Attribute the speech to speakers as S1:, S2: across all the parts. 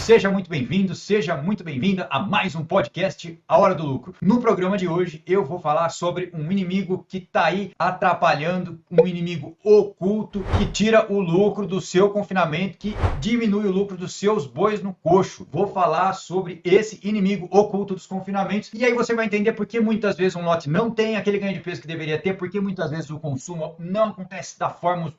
S1: Seja muito bem-vindo, seja muito bem-vinda a mais um podcast A Hora do Lucro. No programa de hoje eu vou falar sobre um inimigo que está aí atrapalhando, um inimigo oculto que tira o lucro do seu confinamento, que diminui o lucro dos seus bois no coxo. Vou falar sobre esse inimigo oculto dos confinamentos e aí você vai entender por que muitas vezes um lote não tem aquele ganho de peso que deveria ter, porque muitas vezes o consumo não acontece da forma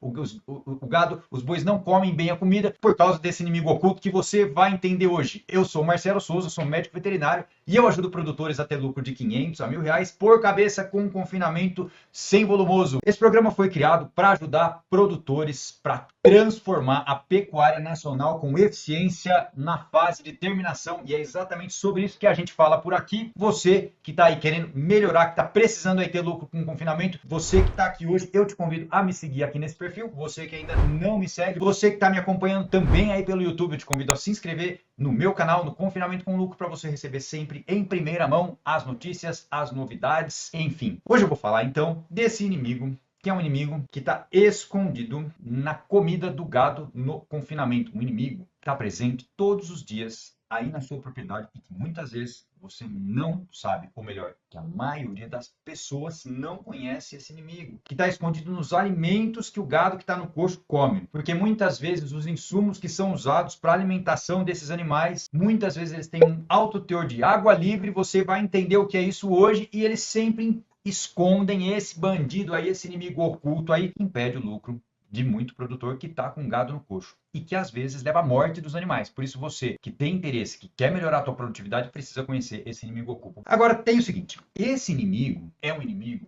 S1: o gado, os bois não comem bem a comida por causa desse inimigo oculto que você vai entender hoje. Eu sou Marcelo Souza, sou médico veterinário e eu ajudo produtores a ter lucro de 500 a R$ 1.000 por cabeça com confinamento sem volumoso. Esse programa foi criado para ajudar produtores para transformar a pecuária nacional com eficiência na fase de terminação, e é exatamente sobre isso que a gente fala por aqui. Você que está aí querendo melhorar, que está precisando aí ter lucro com confinamento, você que está aqui hoje, eu te convido a me seguir aqui nesse perfil. Você que ainda não me segue, você que está me acompanhando também aí pelo YouTube, eu te convido a se inscrever no meu canal, no Confinamento com Lucro, para você receber sempre em primeira mão as notícias, as novidades, enfim. Hoje eu vou falar então desse inimigo, que é um inimigo que está escondido na comida do gado no confinamento. Um inimigo que está presente todos os dias aí na sua propriedade e que muitas vezes você não sabe, ou melhor, que a maioria das pessoas não conhece esse inimigo, que está escondido nos alimentos que o gado que está no coxo come. Porque muitas vezes os insumos que são usados para a alimentação desses animais, muitas vezes eles têm um alto teor de água livre, você vai entender o que é isso hoje, e eles sempre escondem esse bandido aí, esse inimigo oculto aí, que impede o lucro de muito produtor que está com gado no coxo e que às vezes leva à morte dos animais. Por isso você que tem interesse, que quer melhorar a tua produtividade, precisa conhecer esse inimigo oculto. Agora tem o seguinte, esse inimigo é um inimigo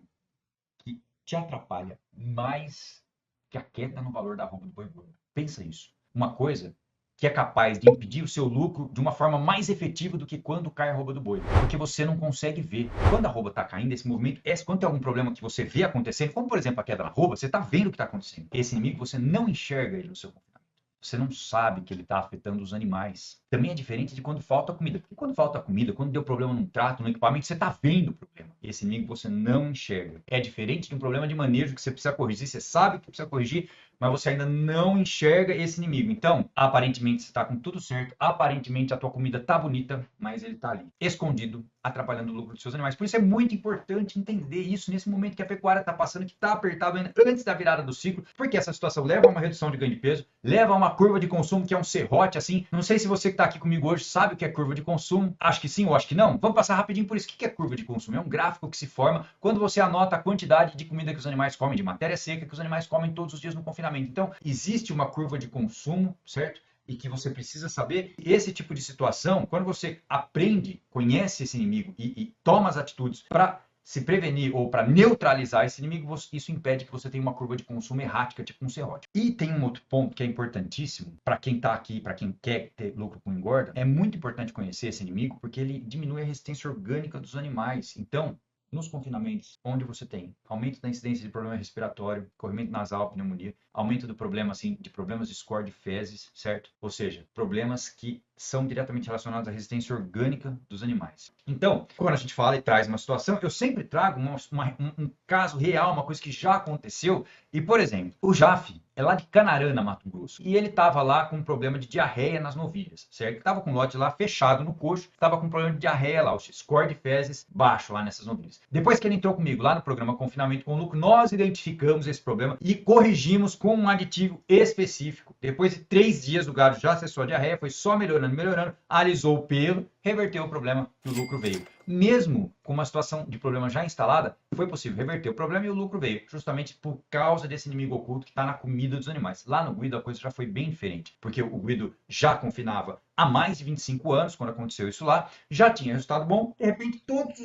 S1: que te atrapalha mais que a queda no valor da arroba do boi gordo. Pensa isso. Uma coisa que é capaz de impedir o seu lucro de uma forma mais efetiva do que quando cai a arroba do boi, porque você não consegue ver. Quando a arroba está caindo, esse movimento, quando tem algum problema que você vê acontecendo, como por exemplo a queda na arroba, você está vendo o que está acontecendo. Esse inimigo, você não enxerga ele no seu confinamento. Você não sabe que ele está afetando os animais. Também é diferente de quando falta comida. Porque quando falta comida, quando deu problema num trato, no equipamento, você está vendo o problema. Esse inimigo você não enxerga. É diferente de um problema de manejo que você precisa corrigir. Você sabe que precisa corrigir, mas você ainda não enxerga esse inimigo. Então, aparentemente você está com tudo certo, aparentemente a tua comida está bonita, mas ele está ali, escondido, atrapalhando o lucro dos seus animais. Por isso é muito importante entender isso nesse momento que a pecuária está passando, que está apertado ainda antes da virada do ciclo, porque essa situação leva a uma redução de ganho de peso, leva a uma curva de consumo que é um serrote, assim. Não sei se você que está aqui comigo hoje sabe o que é curva de consumo, acho que sim ou acho que não. Vamos passar rapidinho por isso. O que é curva de consumo? É um gráfico que se forma quando você anota a quantidade de comida que os animais comem, de matéria seca que os animais comem todos os dias no confinamento. Então, existe uma curva de consumo, certo? E que você precisa saber. Esse tipo de situação, quando você aprende, conhece esse inimigo e toma as atitudes para se prevenir ou para neutralizar esse inimigo, isso impede que você tenha uma curva de consumo errática, tipo um serrote. E tem um outro ponto que é importantíssimo para quem está aqui, para quem quer ter lucro com engorda, é muito importante conhecer esse inimigo porque ele diminui a resistência orgânica dos animais. Então, nos confinamentos, onde você tem aumento da incidência de problema respiratório, corrimento nasal, pneumonia, aumento do problema, assim, de problemas de score de fezes, certo? Ou seja, problemas que são diretamente relacionados à resistência orgânica dos animais. Então, quando a gente fala e traz uma situação, eu sempre trago um caso real, uma coisa que já aconteceu. E, por exemplo, o Jaf é lá de Canarana, Mato Grosso, e ele estava lá com um problema de diarreia nas novilhas, certo? Ele estava com o lote lá fechado no coxo, estava com um problema de diarreia lá, o score de fezes baixo lá nessas novilhas. Depois que ele entrou comigo lá no programa Confinamento com Lucro, nós identificamos esse problema e corrigimos com um aditivo específico. Depois de 3 dias, o gado já cessou a diarreia, foi só melhorando, alisou o pelo, reverteu o problema e o lucro veio. Mesmo com uma situação de problema já instalada, foi possível reverter o problema e o lucro veio, justamente por causa desse inimigo oculto que está na comida dos animais. Lá no Guido a coisa já foi bem diferente, porque o Guido já confinava há mais de 25 anos, quando aconteceu isso lá, já tinha resultado bom, de repente todos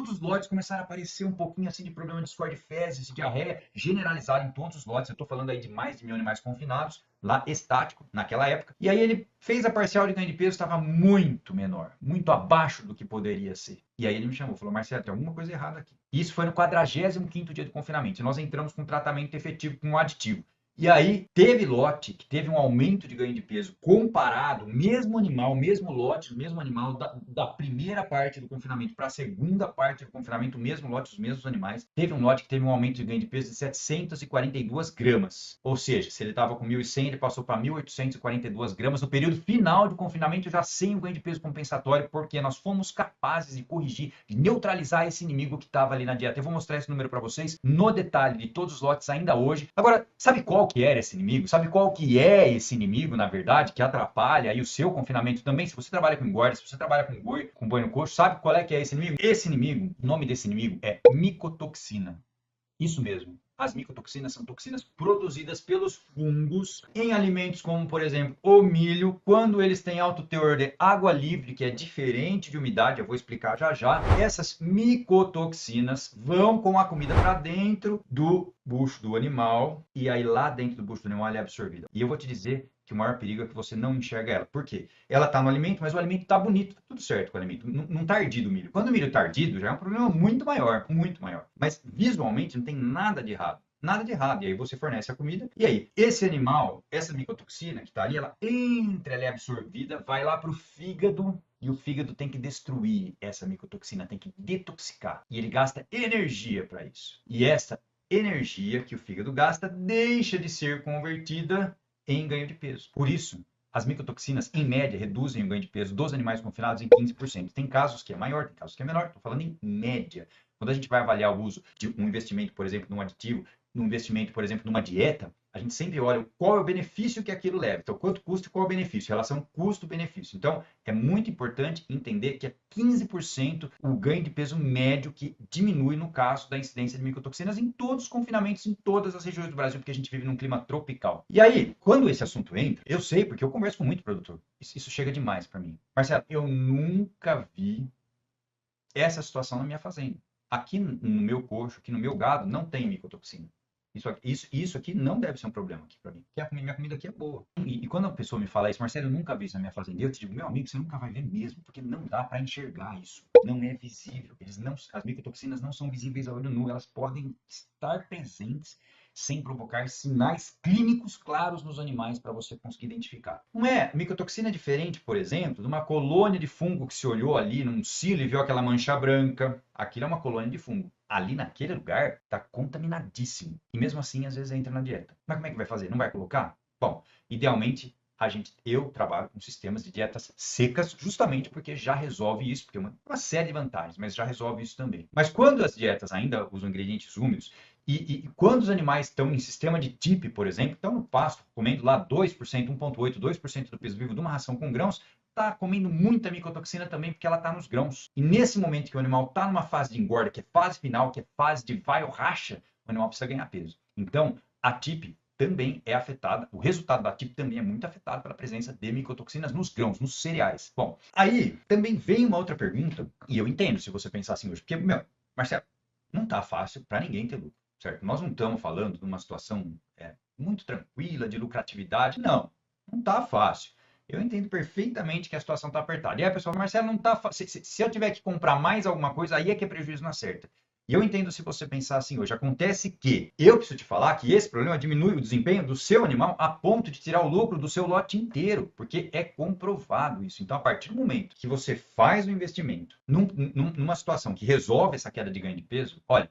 S1: os lotes começaram a aparecer um pouquinho assim de problema de score de fezes, de diarreia, generalizado em todos os lotes. Eu estou falando aí de mais de 1.000 animais confinados, lá estático, naquela época. E aí ele fez a parcial de ganho de peso, estava muito menor, muito abaixo do que poderia ser. E aí ele me chamou, falou: Marcelo, tem alguma coisa errada aqui. Isso foi no 45º dia de confinamento. E nós entramos com tratamento efetivo, com um aditivo. E aí teve lote que teve um aumento de ganho de peso comparado, mesmo animal, mesmo lote, mesmo animal, da primeira parte do confinamento para a segunda parte do confinamento, o mesmo lote, os mesmos animais. Teve um lote que teve um aumento de ganho de peso de 742 gramas. Ou seja, se ele estava com 1.100, ele passou para 1.842 gramas no período final de confinamento, já sem o ganho de peso compensatório, porque nós fomos capazes de corrigir, de neutralizar esse inimigo que estava ali na dieta. Eu vou mostrar esse número para vocês no detalhe de todos os lotes ainda hoje. Agora, sabe qual que era esse inimigo? Sabe qual que é esse inimigo, na verdade, que atrapalha aí o seu confinamento também? Se você trabalha com engorda, se você trabalha com boi no coxo, sabe qual é que é esse inimigo? Esse inimigo, o nome desse inimigo é micotoxina. Isso mesmo. As micotoxinas são toxinas produzidas pelos fungos em alimentos como, por exemplo, o milho, quando eles têm alto teor de água livre, que é diferente de umidade, eu vou explicar já já. Essas micotoxinas vão com a comida para dentro do bucho do animal e aí lá dentro do bucho do animal ela é absorvida. E eu vou te dizer que o maior perigo é que você não enxerga ela. Por quê? Ela está no alimento, mas o alimento está bonito, tá tudo certo com o alimento. Não está ardido o milho. Quando o milho está ardido, já é um problema muito maior, muito maior. Mas visualmente não tem nada de errado. Nada de errado. E aí você fornece a comida. E aí, esse animal, essa micotoxina que está ali, ela entra, ela é absorvida, vai lá para o fígado. E o fígado tem que destruir essa micotoxina, tem que detoxicar. E ele gasta energia para isso. E essa energia que o fígado gasta deixa de ser convertida em ganho de peso. Por isso, as micotoxinas, em média, reduzem o ganho de peso dos animais confinados em 15%. Tem casos que é maior, tem casos que é menor. Estou falando em média. Quando a gente vai avaliar o uso de um investimento, por exemplo, num aditivo, num investimento, por exemplo, numa dieta, a gente sempre olha qual é o benefício que aquilo leva. Então, quanto custa e qual é o benefício? Relação custo-benefício. Então, é muito importante entender que é 15% o ganho de peso médio que diminui no caso da incidência de micotoxinas em todos os confinamentos, em todas as regiões do Brasil, porque a gente vive num clima tropical. E aí, quando esse assunto entra, eu sei, porque eu converso com muito produtor. Isso chega demais para mim. Marcelo, eu nunca vi essa situação na minha fazenda. Aqui no meu coxo, aqui no meu gado, não tem micotoxina. Isso aqui não deve ser um problema aqui para mim, porque minha comida aqui é boa. E quando a pessoa me fala isso, Marcelo, eu nunca vi isso na minha fazenda, eu te digo, meu amigo, você nunca vai ver mesmo, porque não dá para enxergar isso. Não é visível. As micotoxinas não são visíveis a olho nu, elas podem estar presentes sem provocar sinais clínicos claros nos animais para você conseguir identificar. Não é? Micotoxina é diferente, por exemplo, de uma colônia de fungo que se olhou ali num silo e viu aquela mancha branca. Aquilo é uma colônia de fungo. Ali naquele lugar está contaminadíssimo. E mesmo assim, às vezes entra na dieta. Mas como é que vai fazer? Não vai colocar? Bom, idealmente, eu trabalho com sistemas de dietas secas, justamente porque já resolve isso, porque é uma série de vantagens, mas já resolve isso também. Mas quando as dietas ainda usam ingredientes úmidos, e quando os animais estão em sistema de TIP, por exemplo, estão no pasto, comendo lá 2%, 1,8%, 2% do peso vivo de uma ração com grãos, está comendo muita micotoxina também, porque ela está nos grãos. E nesse momento que o animal está numa fase de engorda, que é fase final, que é fase de vai ou racha, o animal precisa ganhar peso. Então, a TIP também é afetada, o resultado da TIP também é muito afetado pela presença de micotoxinas nos grãos, nos cereais. Bom, aí também vem uma outra pergunta, e eu entendo se você pensar assim hoje, porque, Marcelo, não está fácil para ninguém ter lucro, certo? Nós não estamos falando de uma situação muito tranquila, de lucratividade, não está fácil. Eu entendo perfeitamente que a situação está apertada. E aí a pessoa, Marcelo, não está fácil. Se eu tiver que comprar mais alguma coisa, aí é que é prejuízo na certa. E eu entendo se você pensar assim hoje. Acontece que eu preciso te falar que esse problema diminui o desempenho do seu animal a ponto de tirar o lucro do seu lote inteiro, porque é comprovado isso. Então, a partir do momento que você faz o investimento numa situação que resolve essa queda de ganho de peso, olha,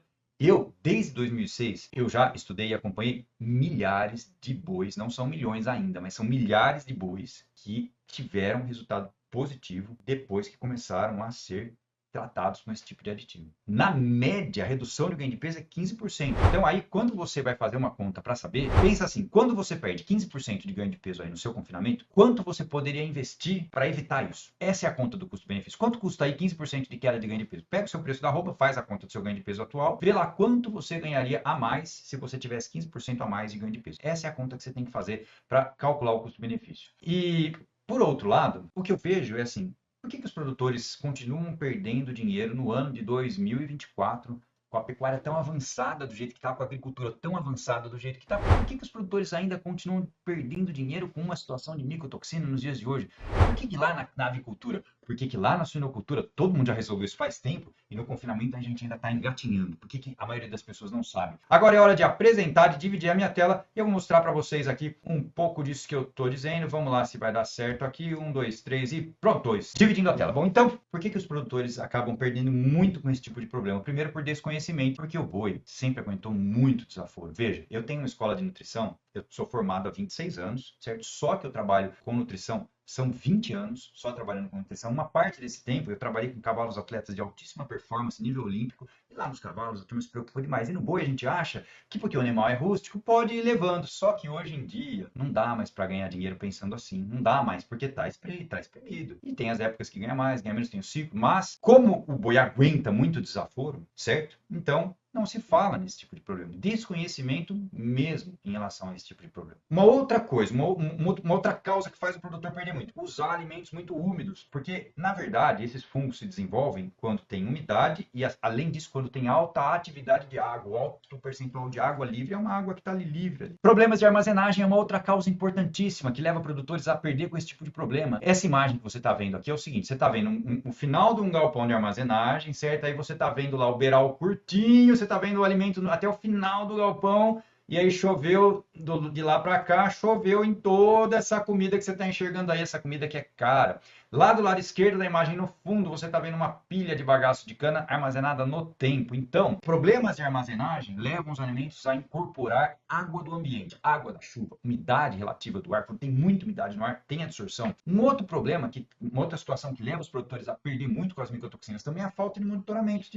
S1: desde 2006, eu já estudei e acompanhei milhares de bois, não são milhões ainda, mas são milhares de bois que tiveram resultado positivo depois que começaram a ser tratados com esse tipo de aditivo. Na média, a redução de ganho de peso é 15%. Então, aí, quando você vai fazer uma conta para saber, pensa assim, quando você perde 15% de ganho de peso aí no seu confinamento, quanto você poderia investir para evitar isso? Essa é a conta do custo-benefício. Quanto custa aí 15% de queda de ganho de peso? Pega o seu preço da roupa, faz a conta do seu ganho de peso atual, vê lá quanto você ganharia a mais se você tivesse 15% a mais de ganho de peso. Essa é a conta que você tem que fazer para calcular o custo-benefício. E, por outro lado, o que eu vejo é assim, por que os produtores continuam perdendo dinheiro no ano de 2024 com a pecuária tão avançada do jeito que está, com a agricultura tão avançada do jeito que está, por que os produtores ainda continuam perdendo dinheiro com uma situação de micotoxina nos dias de hoje? Por que lá na avicultura, por que lá na suinocultura, todo mundo já resolveu isso faz tempo e no confinamento a gente ainda está engatinhando? Por que a maioria das pessoas não sabe? Agora é hora de apresentar, de dividir a minha tela e eu vou mostrar para vocês aqui um pouco disso que eu estou dizendo. Vamos lá se vai dar certo aqui. 1, 2, 3 e pronto, 2. Dividindo a tela. Bom, então, por que os produtores acabam perdendo muito com esse tipo de problema? Primeiro, por desconhecimento, porque o boi sempre aguentou muito desaforo. Veja, eu tenho uma escola de nutrição, eu sou formado há 26 anos, certo? Só que eu trabalho com nutrição são 20 anos só trabalhando com nutrição. Uma parte desse tempo eu trabalhei com cavalos atletas de altíssima performance, nível olímpico, e lá nos cavalos a turma se preocupa demais. E no boi a gente acha que porque o animal é rústico pode ir levando. Só que hoje em dia não dá mais para ganhar dinheiro pensando assim. Não dá mais, porque tá espremido. E tem as épocas que ganha mais, ganha menos, tem o ciclo. Mas como o boi aguenta muito desaforo, certo? Então não se fala nesse tipo de problema. Desconhecimento mesmo em relação a esse tipo de problema. Uma outra coisa, uma outra causa que faz o produtor perder muito, usar alimentos muito úmidos. Porque, na verdade, esses fungos se desenvolvem quando tem umidade e, além disso, quando tem alta atividade de água. O alto percentual de água livre é uma água que está ali livre. Problemas de armazenagem é uma outra causa importantíssima que leva produtores a perder com esse tipo de problema. Essa imagem que você está vendo aqui é o seguinte, você está vendo o final de um galpão de armazenagem, certo? Aí você está vendo lá o beiral curtinho, você está vendo o alimento até o final do galpão, e aí choveu de lá para cá, choveu em toda essa comida que você está enxergando aí, essa comida que é cara. Lá do lado esquerdo da imagem, no fundo, você está vendo uma pilha de bagaço de cana armazenada no tempo. Então, problemas de armazenagem levam os alimentos a incorporar água do ambiente, água da chuva, umidade relativa do ar. Quando tem muita umidade no ar, tem absorção. Um outro problema, uma outra situação que leva os produtores a perder muito com as micotoxinas também é a falta de monitoramento.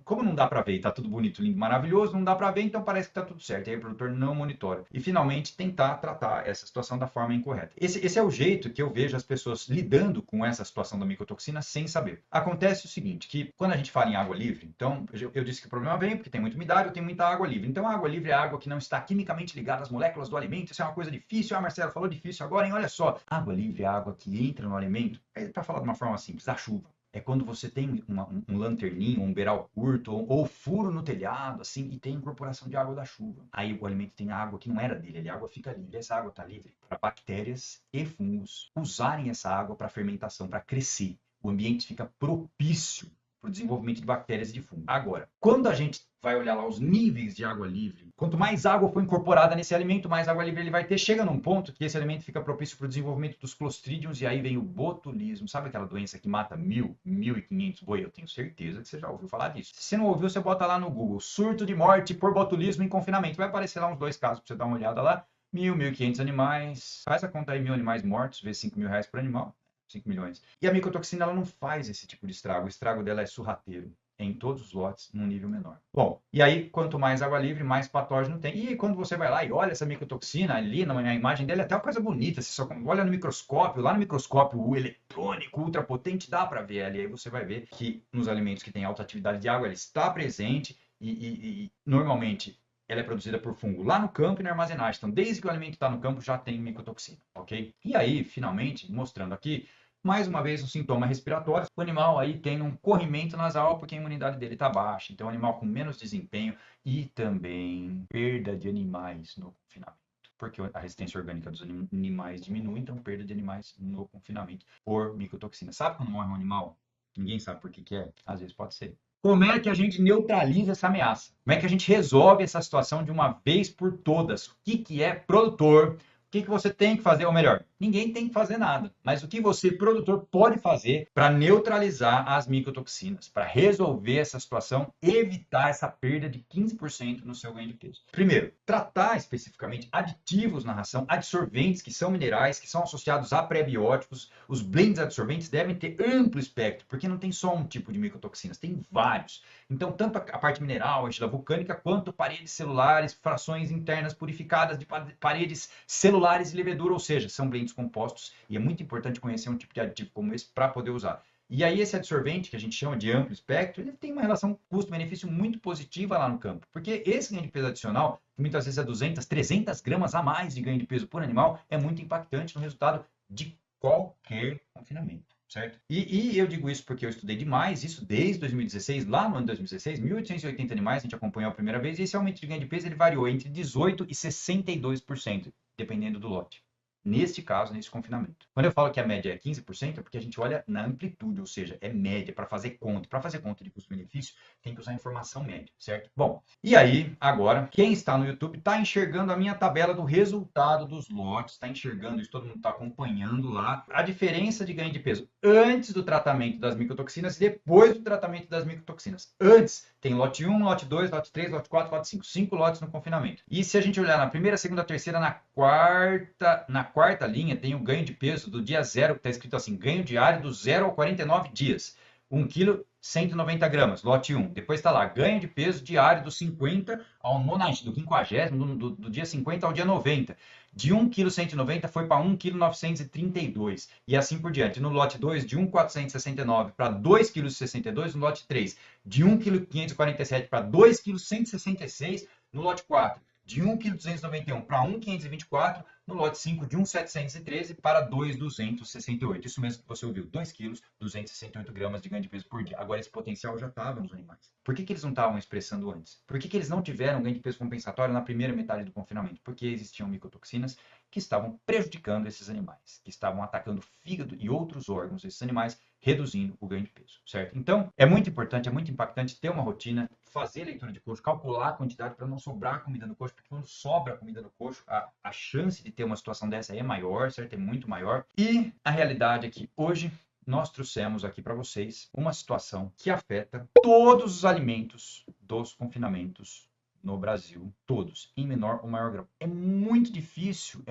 S1: Como não dá para ver, está tudo bonito, lindo, maravilhoso, não dá para ver, então parece que está tudo certo. E aí o produtor não monitora. E finalmente tentar tratar essa situação da forma incorreta. Esse é o jeito que eu vejo as pessoas lidando com essa situação da micotoxina sem saber. Acontece o seguinte, que quando a gente fala em água livre, então eu disse que o problema vem porque tem muita umidade ou tem muita água livre. Então a água livre é água que não está quimicamente ligada às moléculas do alimento. Isso é uma coisa difícil. Ah, Marcelo, falou difícil agora, hein? Olha só. Água livre é água que entra no alimento. Para falar de uma forma simples, a chuva. É quando você tem um lanterninho, um beiral curto, ou furo no telhado, assim, e tem incorporação de água da chuva. Aí o alimento tem água que não era dele, a água fica livre. Essa água está livre para bactérias e fungos usarem essa água para fermentação, para crescer. O ambiente fica propício para o desenvolvimento de bactérias e de fungos. Agora, quando a gente vai olhar lá os níveis de água livre, quanto mais água for incorporada nesse alimento, mais água livre ele vai ter. Chega num ponto que esse alimento fica propício para o desenvolvimento dos clostridiums e aí vem o botulismo. Sabe aquela doença que mata 1.500 boi? Eu tenho certeza que você já ouviu falar disso. Se você não ouviu, você bota lá no Google, surto de morte por botulismo em confinamento. Vai aparecer lá uns 2 casos para você dar uma olhada lá. 1.500 animais. Faz a conta aí, 1.000 animais mortos, vezes R$5.000 por animal. 5 milhões. E a micotoxina ela não faz esse tipo de estrago. O estrago dela é surrateiro. Em todos os lotes, num nível menor. Bom, e aí, quanto mais água livre, mais patógeno tem. E quando você vai lá e olha essa micotoxina ali, na imagem dela, é até uma coisa bonita. Você só olha no microscópio, lá no microscópio o eletrônico, ultrapotente, dá para ver ela. E aí você vai ver que nos alimentos que têm alta atividade de água, ela está presente e normalmente ela é produzida por fungo lá no campo e na armazenagem. Então, desde que o alimento está no campo, já tem micotoxina, ok? E aí, finalmente, mostrando aqui, mais uma vez, um sintoma respiratório, o animal aí tem um corrimento nasal porque a imunidade dele está baixa. Então, o animal com menos desempenho e também perda de animais no confinamento. Porque a resistência orgânica dos animais diminui, então perda de animais no confinamento por micotoxina. Sabe quando morre um animal? Ninguém sabe por que é. Às vezes pode ser. Como é que a gente neutraliza essa ameaça? Como é que a gente resolve essa situação de uma vez por todas? O que é produtor? O que você tem que fazer? Ou melhor, ninguém tem que fazer nada. Mas o que você, produtor, pode fazer para neutralizar as micotoxinas, para resolver essa situação, evitar essa perda de 15% no seu ganho de peso? Primeiro, tratar especificamente aditivos na ração, adsorventes, que são minerais, que são associados a prebióticos. Os blends adsorventes devem ter amplo espectro, porque não tem só um tipo de micotoxinas, tem vários. Então, tanto a parte mineral, a argila vulcânica, quanto paredes celulares, frações internas purificadas de paredes celulares e levedura, ou seja, são blends compostos e é muito importante conhecer um tipo de aditivo como esse para poder usar. E aí esse adsorvente, que a gente chama de amplo espectro, ele tem uma relação custo-benefício muito positiva lá no campo, porque esse ganho de peso adicional, que muitas vezes é 200, 300 gramas a mais de ganho de peso por animal, é muito impactante no resultado de qualquer confinamento. certo? E eu digo isso porque eu estudei demais, isso desde 2016, lá no ano de 2016, 1.880 animais, a gente acompanhou a primeira vez, e esse aumento de ganho de peso ele variou entre 18% e 62%, dependendo do lote. Neste caso, nesse confinamento. Quando eu falo que a média é 15%, é porque a gente olha na amplitude, ou seja, é média para fazer conta. Para fazer conta de custo-benefício, tem que usar a informação média, certo? Bom, e aí, agora, quem está no YouTube está enxergando a minha tabela do resultado dos lotes, está enxergando isso, todo mundo está acompanhando lá a diferença de ganho de peso antes do tratamento das micotoxinas e depois do tratamento das micotoxinas. Antes, tem lote 1, lote 2, lote 3, lote 4, lote 5. 5 lotes no confinamento. E se a gente olhar na primeira, segunda, terceira, na quarta linha, tem o ganho de peso do dia 0, que está escrito assim, ganho diário do 0 ao 49 dias. 1 kg, 190 gramas, lote 1. Depois está lá, ganho de peso diário do 50 ao 50, do dia 50 ao dia 90. De 1 kg 190 foi para 1 kg 932 e assim por diante. No lote 2, de 1 469 para 2 kg 62, no lote 3, de 1 kg 547 para 2 kg 166, no lote 4, de 1 kg 291 para 1 524, no lote 5, de 1 713 para 2 268. Isso mesmo que você ouviu, 2 kg 268 gramas de ganho de peso por dia. Agora, esse potencial já estava nos animais. Por que eles não estavam expressando antes? Por que eles não tiveram ganho de peso compensatório na primeira metade do confinamento? Porque existiam micotoxinas que estavam prejudicando esses animais, que estavam atacando o fígado e outros órgãos desses animais, reduzindo o ganho de peso, certo? Então, é muito importante, é muito impactante ter uma rotina, fazer leitura de coxo, calcular a quantidade para não sobrar comida no coxo, porque quando sobra comida no coxo, a chance de ter uma situação dessa é maior, certo? É muito maior. E a realidade é que hoje nós trouxemos aqui para vocês uma situação que afeta todos os alimentos dos confinamentos no Brasil, todos, em menor ou maior grau. É muito difícil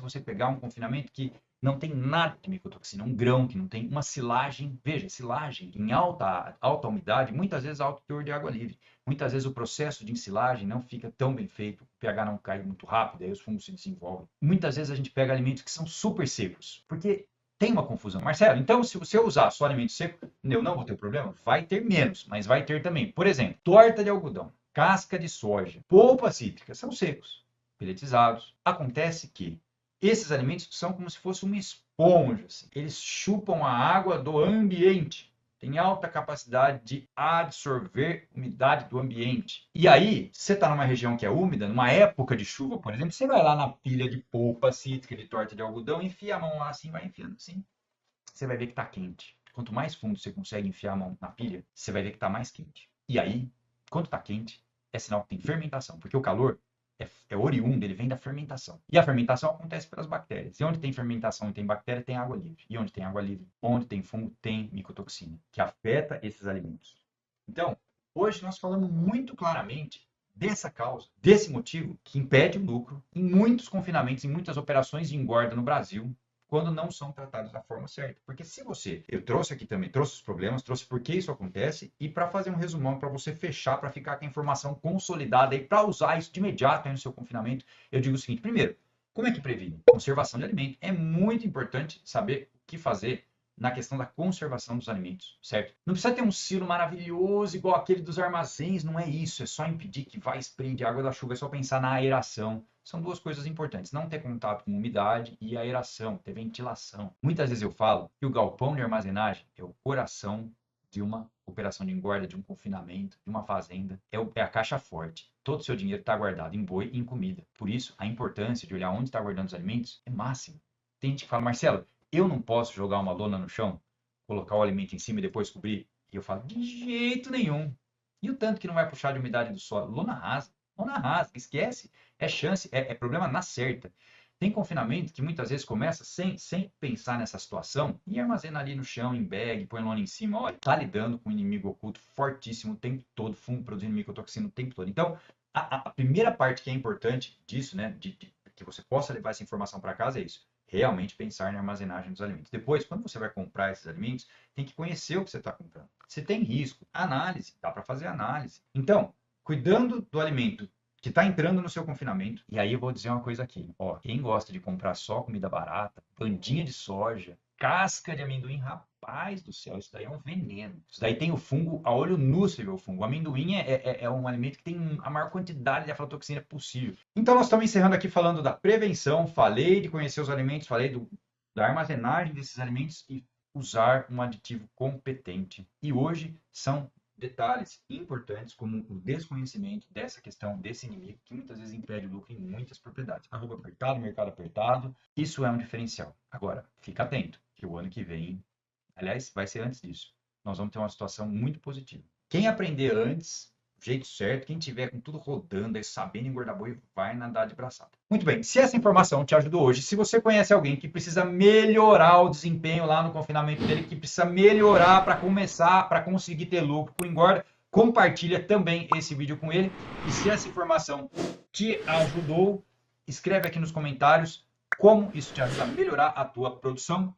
S1: você pegar um confinamento que não tem nada de micotoxina, um grão que não tem, uma silagem, veja, silagem em alta umidade, muitas vezes alto teor de água livre. Muitas vezes o processo de ensilagem não fica tão bem feito, o pH não cai muito rápido, aí os fungos se desenvolvem. Muitas vezes a gente pega alimentos que são super secos, porque tem uma confusão. Marcelo, então se você usar só alimento seco, eu não vou ter problema? Vai ter menos, mas vai ter também. Por exemplo, torta de algodão, casca de soja, polpa cítrica, são secos, peletizados. Acontece que esses alimentos são como se fosse uma esponja. Assim. Eles chupam a água do ambiente. Tem alta capacidade de absorver umidade do ambiente. E aí, você está numa região que é úmida, numa época de chuva, por exemplo, você vai lá na pilha de polpa cítrica, de torta de algodão, enfia a mão lá assim, vai enfiando assim. Você vai ver que está quente. Quanto mais fundo você consegue enfiar a mão na pilha, você vai ver que está mais quente. E aí, quando está quente, é sinal que tem fermentação, porque o calor é oriundo, ele vem da fermentação. E a fermentação acontece pelas bactérias. E onde tem fermentação e tem bactéria, tem água livre. E onde tem água livre, onde tem fungo, tem micotoxina, que afeta esses alimentos. Então, hoje nós falamos muito claramente dessa causa, desse motivo que impede o lucro em muitos confinamentos, em muitas operações de engorda no Brasil, quando não são tratados da forma certa. Porque se você, eu trouxe aqui também, trouxe os problemas, trouxe por que isso acontece e para fazer um resumão, para você fechar, para ficar com a informação consolidada e para usar isso de imediato aí no seu confinamento, eu digo o seguinte, primeiro, como é que previne? Conservação de alimento. É muito importante saber o que fazer na questão da conservação dos alimentos, certo? Não precisa ter um silo maravilhoso igual aquele dos armazéns, não é isso, é só impedir que vá spray de água da chuva, é só pensar na aeração. São duas coisas importantes, não ter contato com umidade e aeração, ter ventilação. Muitas vezes eu falo que o galpão de armazenagem é o coração de uma operação de engorda, de um confinamento, de uma fazenda, é a caixa forte. Todo o seu dinheiro está guardado em boi e em comida. Por isso, a importância de olhar onde está guardando os alimentos é máxima. Tem gente que fala, Marcelo, eu não posso jogar uma lona no chão, colocar o alimento em cima e depois cobrir? E eu falo, de jeito nenhum. E o tanto que não vai puxar de umidade do solo? Lona rasa, esquece. É chance, é problema na certa. Tem confinamento que muitas vezes começa sem pensar nessa situação e armazena ali no chão, em bag, põe lona em cima. Olha, tá lidando com um inimigo oculto fortíssimo o tempo todo, fungo produzindo micotoxina o tempo todo. Então, a primeira parte que é importante disso, né, de que você possa levar essa informação para casa é isso. Realmente pensar na armazenagem dos alimentos. Depois, quando você vai comprar esses alimentos, tem que conhecer o que você está comprando. Se tem risco, análise, dá para fazer análise. Então, cuidando do alimento que está entrando no seu confinamento, e aí eu vou dizer uma coisa aqui, ó, quem gosta de comprar só comida barata, bandinha de soja, casca de amendoim, rapaz do céu, isso daí é um veneno. Isso daí tem o fungo, a olho nu você vê o fungo. O amendoim é um alimento que tem a maior quantidade de aflatoxina possível. Então nós estamos encerrando aqui falando da prevenção, falei de conhecer os alimentos, falei da armazenagem desses alimentos e usar um aditivo competente. E hoje são detalhes importantes como o desconhecimento dessa questão, desse inimigo, que muitas vezes impede o lucro em muitas propriedades. Arroba apertado, mercado apertado, isso é um diferencial. Agora, fica atento, que o ano que vem, aliás, vai ser antes disso, nós vamos ter uma situação muito positiva. Quem aprender antes, do jeito certo, quem tiver com tudo rodando, aí, sabendo engordar boi, vai nadar de braçada. Muito bem, se essa informação te ajudou hoje, se você conhece alguém que precisa melhorar o desempenho lá no confinamento dele, que precisa melhorar para começar, para conseguir ter lucro com engorda, compartilha também esse vídeo com ele. E se essa informação te ajudou, escreve aqui nos comentários como isso te ajuda a melhorar a tua produção.